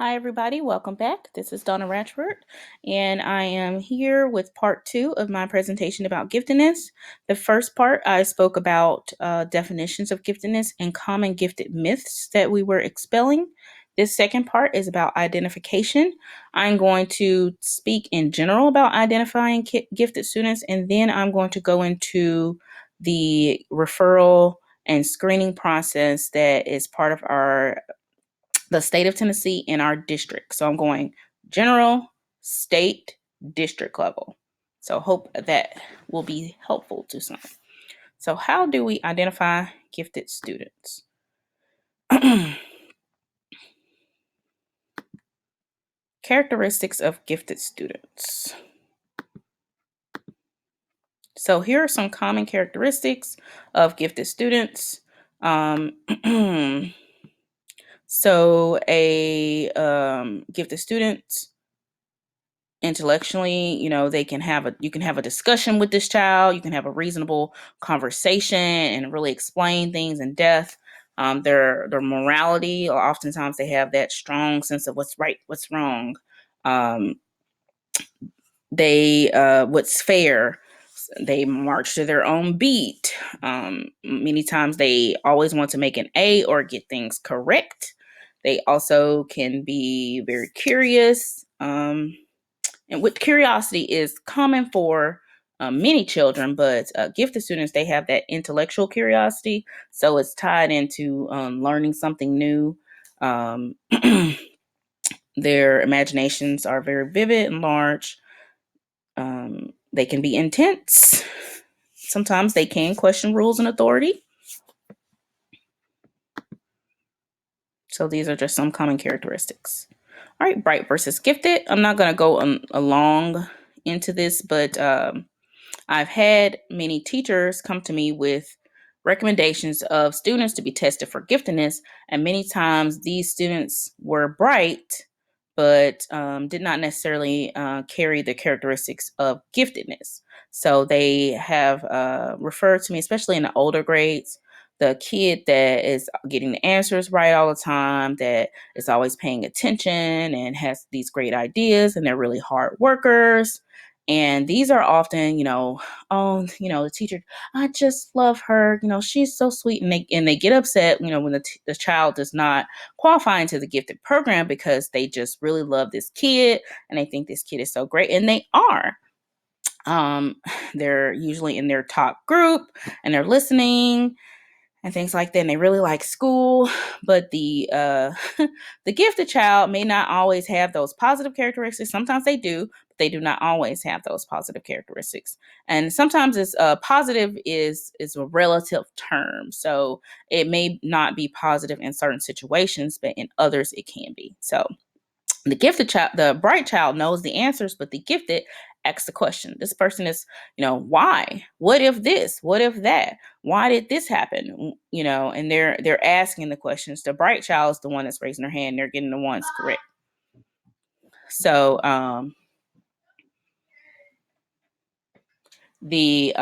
Hi, everybody. Welcome back. This is Donna Ratchford, and I am here with part 2 of my presentation about giftedness. The first part, I spoke about definitions of giftedness and common gifted myths that we were expelling. This second part is about identification. I'm going to speak in general about identifying gifted students, and then I'm going to go into the referral and screening process that is part of the state of Tennessee in our district. So I'm going general, state, district level. So hope that will be helpful to some. So how do we identify gifted students? Characteristics of gifted students. So here are some common characteristics of gifted students. So a gifted student intellectually, you can have a discussion with this child. You can have a reasonable conversation and really explain things in depth. Their morality, or oftentimes they have that strong sense of what's right, what's wrong. They what's fair. They march to their own beat. Many times they always want to make an A or get things correct. They also can be very curious. And with curiosity is common for many children, but gifted students, they have that intellectual curiosity. So it's tied into learning something new. Their imaginations are very vivid and large. They can be intense. Sometimes they can question rules and authority. So these are just some common characteristics. All right, bright versus gifted. I'm not going to go along into this, but I've had many teachers come to me with recommendations of students to be tested for giftedness, and many times these students were bright, but did not necessarily carry the characteristics of giftedness. So they have referred to me, especially in the older grades, the kid that is getting the answers right all the time, that is always paying attention and has these great ideas, and they're really hard workers. And these are often, the teacher, I just love her, she's so sweet. And they get upset, when the child does not qualify into the gifted program, because they just really love this kid and they think this kid is so great. And they are. They're usually in their top group and they're listening and things like that. And they really like school, but the the gifted child may not always have those positive characteristics. Sometimes they do, but they do not always have those positive characteristics. And sometimes it's positive is a relative term, so it may not be positive in certain situations, but in others it can be. So the gifted child, the bright child knows the answers, but the gifted asks the question. This person is, why? What if this? What if that? Why did this happen? And they're asking the questions. The bright child is the one that's raising their hand. They're getting the ones correct. So the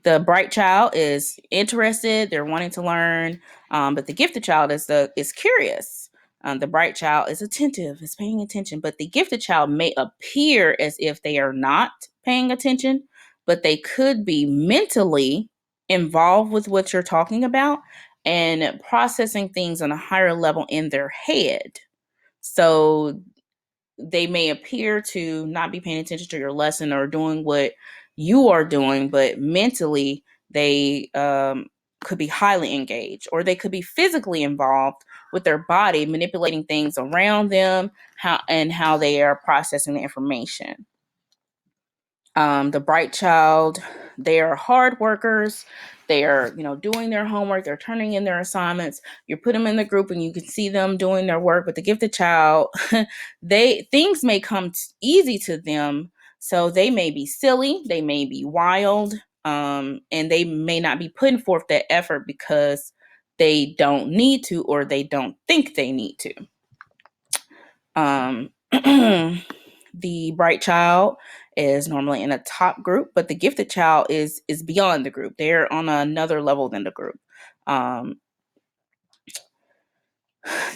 the bright child is interested. They're wanting to learn, but the gifted child is curious. The bright child is attentive, is paying attention, but the gifted child may appear as if they are not paying attention, but they could be mentally involved with what you're talking about and processing things on a higher level in their head. So they may appear to not be paying attention to your lesson or doing what you are doing, but mentally they could be highly engaged, or they could be physically involved with their body, manipulating things around them, how they are processing the information. The bright child, they are hard workers. They are, doing their homework. They're turning in their assignments. You put them in the group and you can see them doing their work. But the gifted child, things may come easy to them. So they may be silly. They may be wild. And they may not be putting forth that effort because they don't need to, or they don't think they need to. The bright child is normally in a top group, but the gifted child is beyond the group. They're on another level than the group.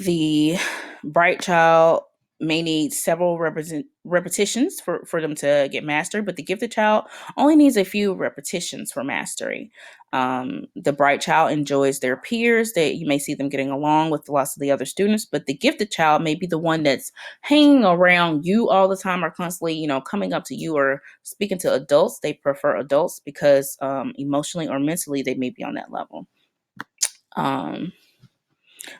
The Bright child may need several repetitions for them to get mastered, but the gifted child only needs a few repetitions for mastery. The bright child enjoys their peers, that you may see them getting along with lots of the other students, but the gifted child may be the one that's hanging around you all the time or constantly, coming up to you or speaking to adults. They prefer adults because emotionally or mentally they may be on that level. Um,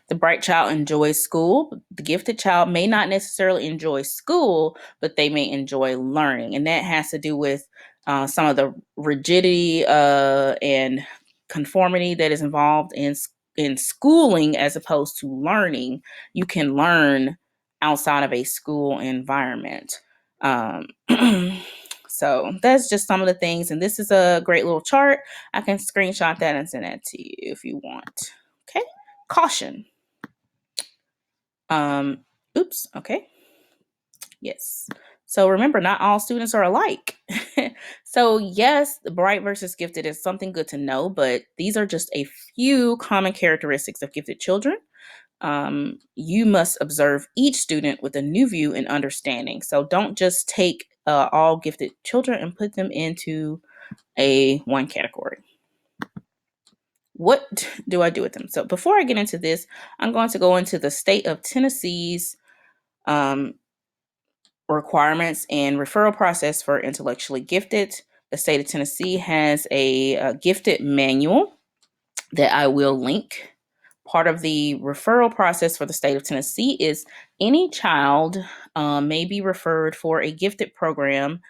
the bright child enjoys school. The gifted child may not necessarily enjoy school, but they may enjoy learning. And that has to do with some of the rigidity and conformity that is involved in schooling as opposed to learning. You can learn outside of a school environment. Um, so that's just some of the things. And this is a great little chart. I can screenshot that and send that to you if you want. Okay. Caution. Oops. Okay. Yes. So remember, not all students are alike. So yes, the bright versus gifted is something good to know, but these are just a few common characteristics of gifted children. You must observe each student with a new view and understanding. So don't just take all gifted children and put them into a one category. What do I do with them? So before I get into this, I'm going to go into the state of Tennessee's requirements and referral process for intellectually gifted. The state of Tennessee has a gifted manual that I will link. Part of the referral process for the state of Tennessee is any child may be referred for a gifted program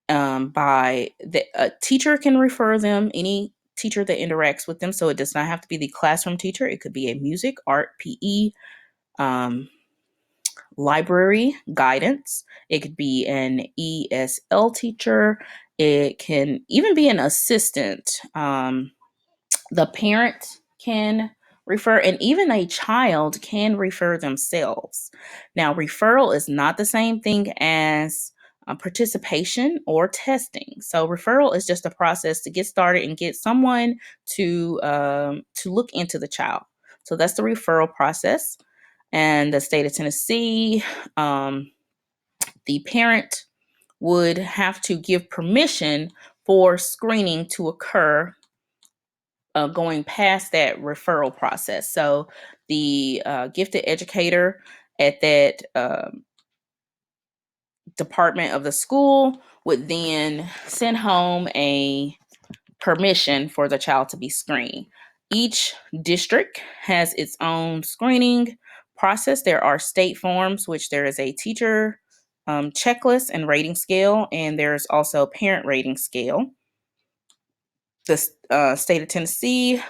by a teacher can refer them, any teacher that interacts with them. So it does not have to be the classroom teacher. It could be a music, art, PE, library guidance. It could be an ESL teacher. It can even be an assistant. The parent can refer, and even a child can refer themselves. Now, referral is not the same thing as participation or testing. So, referral is just a process to get started and get someone to look into the child. So that's the referral process. And the state of Tennessee, the parent would have to give permission for screening to occur going past that referral process. So the gifted educator at that department of the school would then send home a permission for the child to be screened. Each district has its own screening process. There are state forms, which there is a teacher checklist and rating scale, and there's also a parent rating scale. The state of Tennessee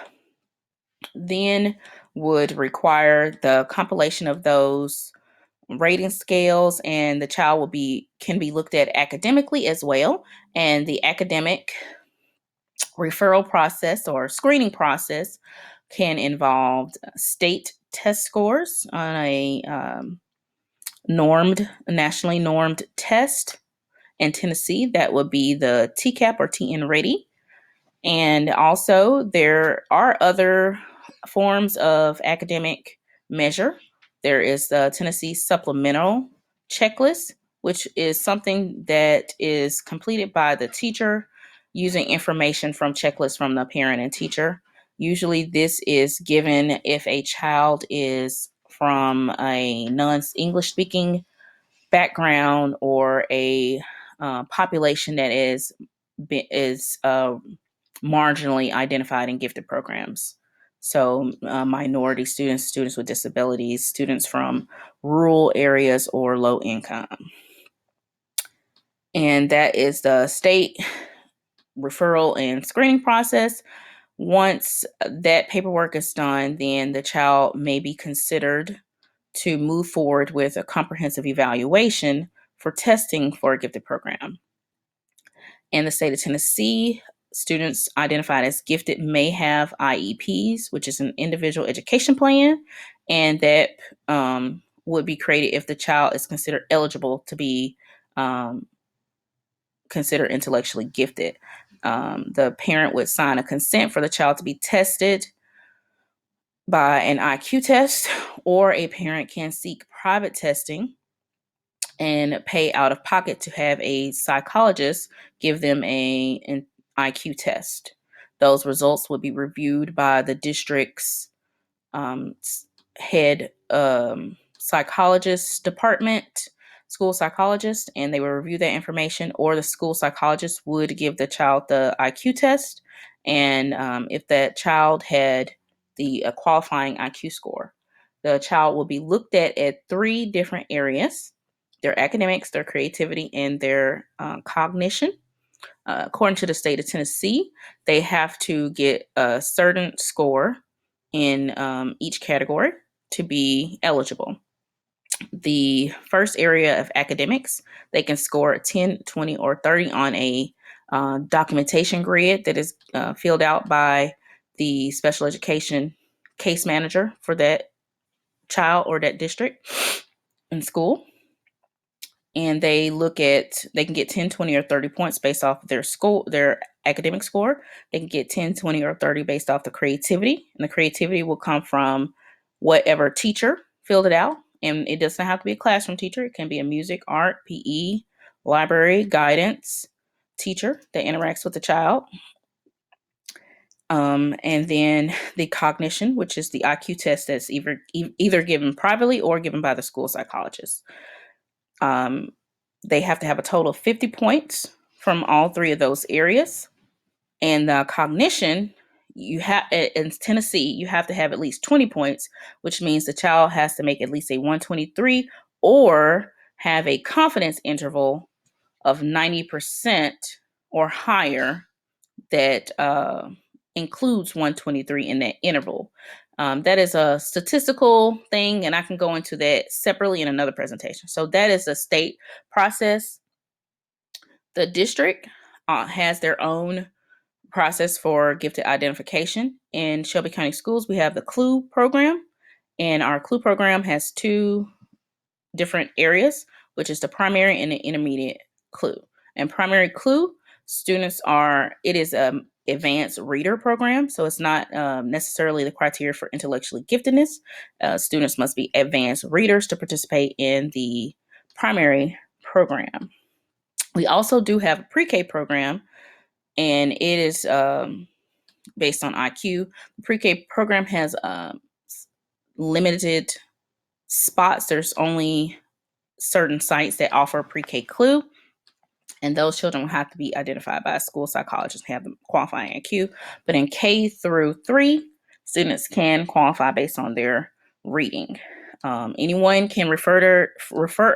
then would require the compilation of those rating scales, and the child can be looked at academically as well. And the academic referral process or screening process can involve state test scores on a nationally normed test. In Tennessee, that would be the TCAP or TN Ready. And also, there are other forms of academic measure. There is the Tennessee Supplemental Checklist, which is something that is completed by the teacher using information from checklists from the parent and teacher. Usually, this is given if a child is from a non-English speaking background or a population that is marginally identified in gifted programs. So minority students, students with disabilities, students from rural areas or low income. And that is the state referral and screening process. Once that paperwork is done, then the child may be considered to move forward with a comprehensive evaluation for testing for a gifted program. In the state of Tennessee, students identified as gifted may have IEPs, which is an individual education plan, and that would be created if the child is considered eligible to be considered intellectually gifted. The parent would sign a consent for the child to be tested by an IQ test, or a parent can seek private testing and pay out of pocket to have a psychologist give them an IQ test. Those results will be reviewed by the district's um, head psychologist department, school psychologist, and they will review that information, or the school psychologist would give the child the IQ test. And if that child had the qualifying IQ score, the child will be looked at three different areas: their academics, their creativity, and their cognition. According to the state of Tennessee, they have to get a certain score in each category to be eligible. The first area of academics, they can score 10, 20, or 30 on a documentation grid that is filled out by the special education case manager for that child or that district in school. And they can get 10, 20, or 30 points based off their academic score. They can get 10, 20, or 30 based off the creativity. And the creativity will come from whatever teacher filled it out. And it doesn't have to be a classroom teacher. It can be a music, art, PE, library, guidance teacher that interacts with the child. And then the cognition, which is the IQ test that's either given privately or given by the school psychologist. They have to have a total of 50 points from all three of those areas. And the cognition, in Tennessee, you have to have at least 20 points, which means the child has to make at least a 123 or have a confidence interval of 90% or higher that includes 123 in that interval. That is a statistical thing, and I can go into that separately in another presentation. So that is a state process. The district has their own process for gifted identification. In Shelby County Schools, we have the CLUE program, and our CLUE program has two different areas, which is the primary and the intermediate CLUE. And primary CLUE it is an advanced reader program, so it's not necessarily the criteria for intellectually giftedness. Students must be advanced readers to participate in the primary program. We also do have a pre-K program, and it is based on IQ. The pre-K program has limited spots. There's only certain sites that offer pre-K CLUE, and those children will have to be identified by a school psychologist and have the qualifying IQ. But in K through 3, students can qualify based on their reading. Anyone can refer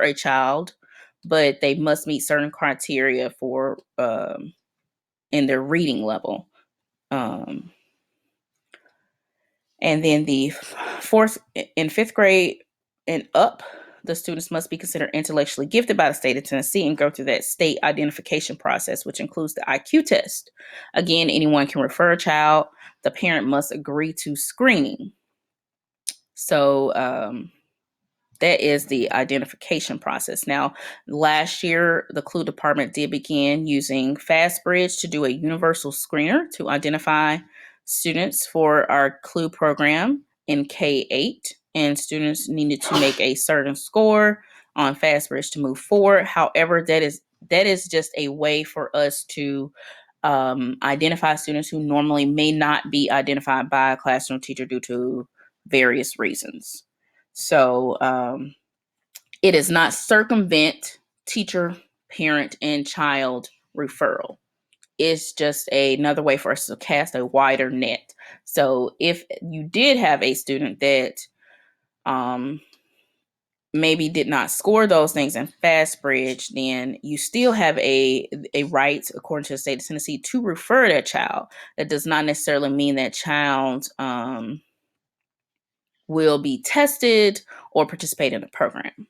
a child, but they must meet certain criteria for in their reading level. And then the 4th and 5th grade and up, the students must be considered intellectually gifted by the state of Tennessee and go through that state identification process, which includes the IQ test. Again, anyone can refer a child. The parent must agree to screening. So that is the identification process. Now, last year, the CLUE department did begin using FastBridge to do a universal screener to identify students for our CLUE program in K-8, and students needed to make a certain score on FastBridge to move forward. However, that is just a way for us to identify students who normally may not be identified by a classroom teacher due to various reasons. So it does not circumvent teacher, parent, and child referral. It's just another way for us to cast a wider net. So if you did have a student that maybe did not score those things in FastBridge, then you still have a right, according to the state of Tennessee, to refer that child. That does not necessarily mean that child will be tested or participate in the program.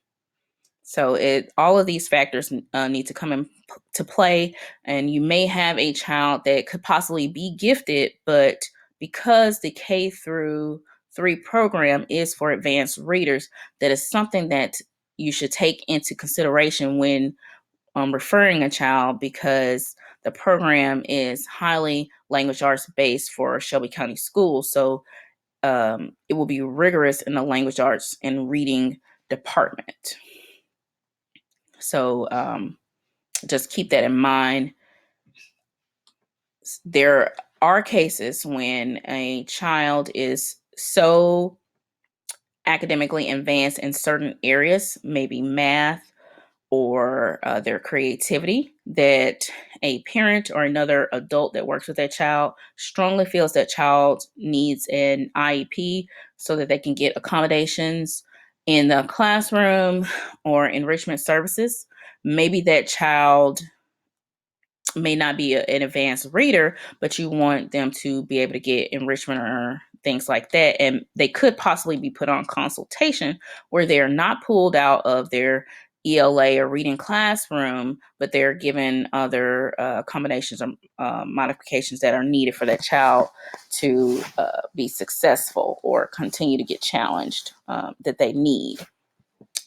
So all of these factors need to come into play, and you may have a child that could possibly be gifted, but because the K through 3 program is for advanced readers, that is something that you should take into consideration when referring a child, because the program is highly language arts based for Shelby County Schools. So it will be rigorous in the language arts and reading department. So just keep that in mind. There are cases when a child is so academically advanced in certain areas, maybe math or their creativity, that a parent or another adult that works with that child strongly feels that child needs an IEP so that they can get accommodations in the classroom or enrichment services. Maybe that child may not be an advanced reader, but you want them to be able to get enrichment or things like that. And they could possibly be put on consultation where they're not pulled out of their ELA or reading classroom, but they're given other accommodations or modifications that are needed for that child to be successful or continue to get challenged that they need.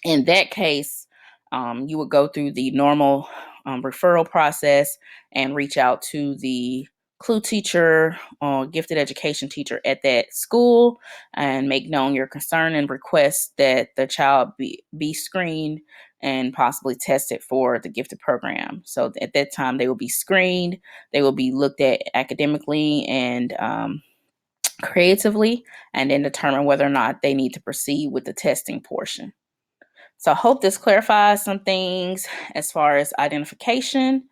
In that case, you would go through the normal referral process and reach out to the clue teacher or gifted education teacher at that school and make known your concern and request that the child be screened and possibly tested for the gifted program. So at that time, they will be screened, they will be looked at academically and creatively, and then determine whether or not they need to proceed with the testing portion. So I hope this clarifies some things as far as identification.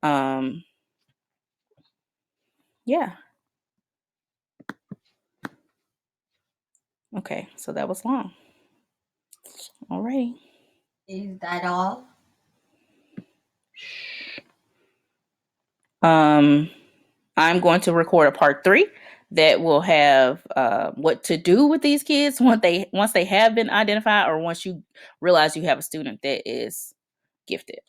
Yeah. Okay, so that was long. All right. Is that all? I'm going to record a part 3 that will have what to do with these kids once they have been identified or once you realize you have a student that is gifted.